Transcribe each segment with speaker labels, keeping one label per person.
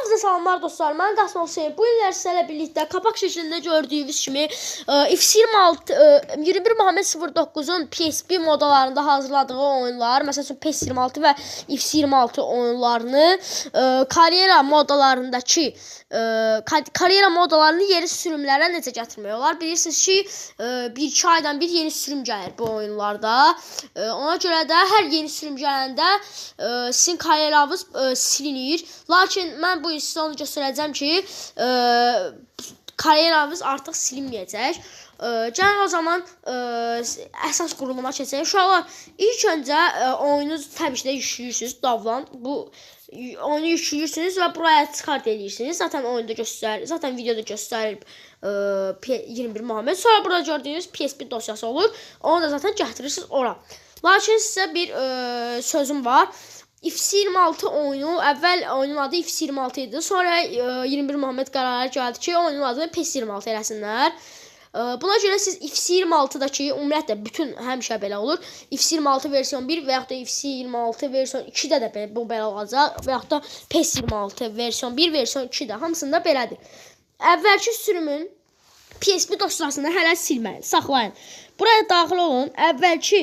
Speaker 1: Hamınıza salamlar dostlar. Mən Qasım Hüseyn. Bu günlər sizlərlə birlikdə kapaq şəklində gördüyünüz kimi X26 21 Muhammed 09'un PSP modalarında hazırladığı oyunlar, məsələn PES26 və X26 oyunlarını karyera modalarındakı karyera modalarını yeni sürümlərə necə gətirmək olar? Bilirsiniz ki, 1-2 aydan bir yeni sürüm gəlir bu oyunlarda. Ona görə də hər yeni sürüm gələndə sizin karyeranız silinir. Lakin mən bu sizə onu göstərəcəm ki, karyeranız artıq silinməyəcək. Gəlin o zaman əsas quruluma keçək. Uşaqlar, ilk öncə oyunu təbii ki də yükləyirsiniz. Davlan. Bu oyunu yükləyirsiniz və buraya çıxart edirsiniz. Zaten oyunda göstərir, zaten videoda göstərir 21 Muhammed. Sonra burada gördüyünüz PSP dosyası olur. Onu da zaten gətirirsiniz ora. Lakin sizə bir sözüm var. X26 oyunu, əvvəl oyunun adı X26 idi. Sonra 21 Muhammed qərara gəldi ki, oyunun adını PES26 eləsinlər. Buna görə siz X26'daki ümumiyyətlə bütün həmişə belə olur. X26 versiyon 1 və yaxud da X26 versiyon 2-də də belə olacaq. Və yaxud da PES26 versiyon 1, versiyon 2-də hamısında belədir. Əvvəlki sürümün PSP dosyasını hələ silməyin, saxlayın. Buraya daxil olun. Əvvəlki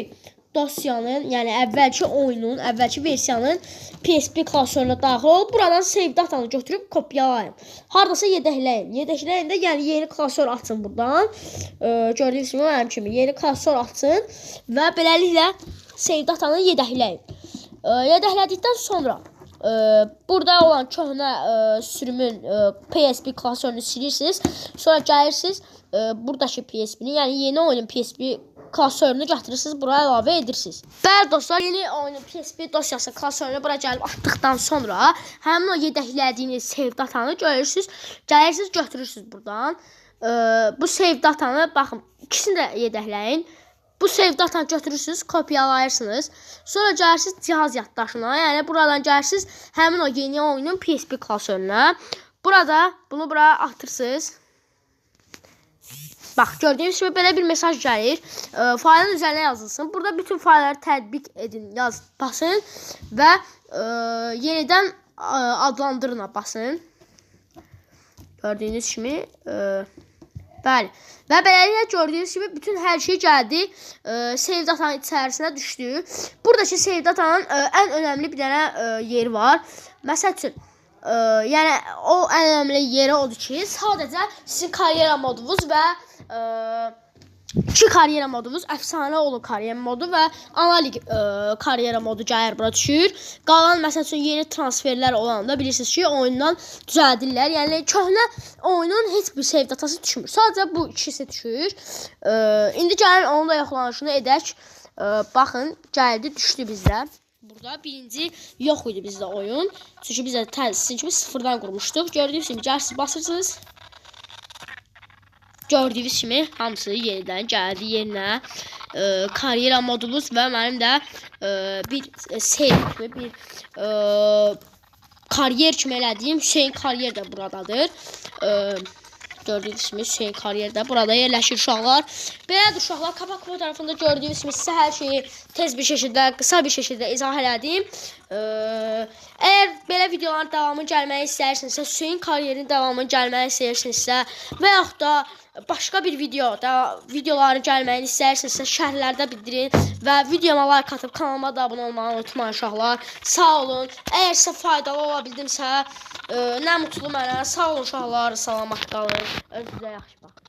Speaker 1: dosyanın, yəni əvvəlki oyunun, əvvəlki versiyanın PSP klasörünə daxil olub, buradan save datanı götürüb kopyalayın. Hardasa yedəkləyin. Yedəkləyin də yəni yeni klasör açın buradan. Gördüyünüz kimi mənim kimi yeni klasör açın və beləliklə save datanı yedəkləyin. Yedəklədikdən sonra burada olan köhnə sürümün PSP klasörünü silirsiniz. Sonra gəlirsiniz buradakı PSP-ni, yəni yeni oyunun PSP klasörünü gətirirsiniz, buraya əlavə edirsiniz. Bəli dostlar, yeni oyunun PSP dosyası klasörünü bura gəlib atdıqdan sonra həmin o yedəklədiyiniz save datanı görürsünüz. Gəlirsiniz, götürürsünüz buradan. Bu save datanı, baxın, ikisini də yedəkləyin. Bu save datanı götürürsünüz, kopyalayırsınız. Sonra gəlirsiniz cihaz yaddaşına, yəni buradan gəlirsiniz həmin o yeni oyunun PSP klasörünə. Burada bunu buraya atırsınız. Bax, gördüyünüz kimi belə bir mesaj gəlir. Faylın üzərinə yazılsın. Burada bütün faylları tətbiq edin, basın və yenidən adlandırına basın. Gördüyünüz kimi, bəli. Və beləliklə gördüyünüz kimi bütün hər şey gəldi. Save datanın içərisinə düşdü. Buradakı save datanın ən önəmli bir dənə yeri var. Məsəl üçün, yəni o ən önəmli yeri odur ki, sadəcə sizin karyera modunuz və iki karyera modumuz, əfsanə olun karyera modu və analik karyera modu gəlir bura düşür. Qalan məsəl üçün yeni transferlər olanda bilirsiniz ki, oyundan düzəldirlər. Yəni köhnə oyunun heç bir save datası düşmür. Sadəcə bu ikisi düşür. İndi gəlin onun da yoxlanışını edək. Baxın, gəldi, düşdü bizdə. Burada birinci yox idi bizdə oyun. Çünki biz də sizin kimi sıfırdan qurmuşduq. Gördüyünüz kimi gəlsiz basırsınız. Gördüyünüz kimi hamısı yenidən gəldi yerinə. Karyera modumuz və mənim də bir save kimi, bir karyer kimi elədiyim Hüseyn Karyer də buradadır. Gördüyünüz kimi Hüseyn Karyer də burada yerləşir uşaqlar. Belədir uşaqlar, kapaq fotoğrafında gördüyünüz kimi sizə hər şeyi tez bir şəkildə, qısa bir şəkildə izah elədim. Əgər belə videoların davamı gəlməyi istəyirsinizsə, Hüseyn Karyerin davamı gəlməyi istəyirsinizsə və yaxud da başqa bir videoların gəlməyini istəyirsinizsə şərhlərdə bildirin və videoma like atıb kanalıma da abunə olmağı unutmayın uşaqlar. Sağ olun. Əgər sizə faydalı ola bildimsə, nə mutlu mənə. Sağ olun uşaqlar, salamat qalın. Özünüzə yaxşı baxın.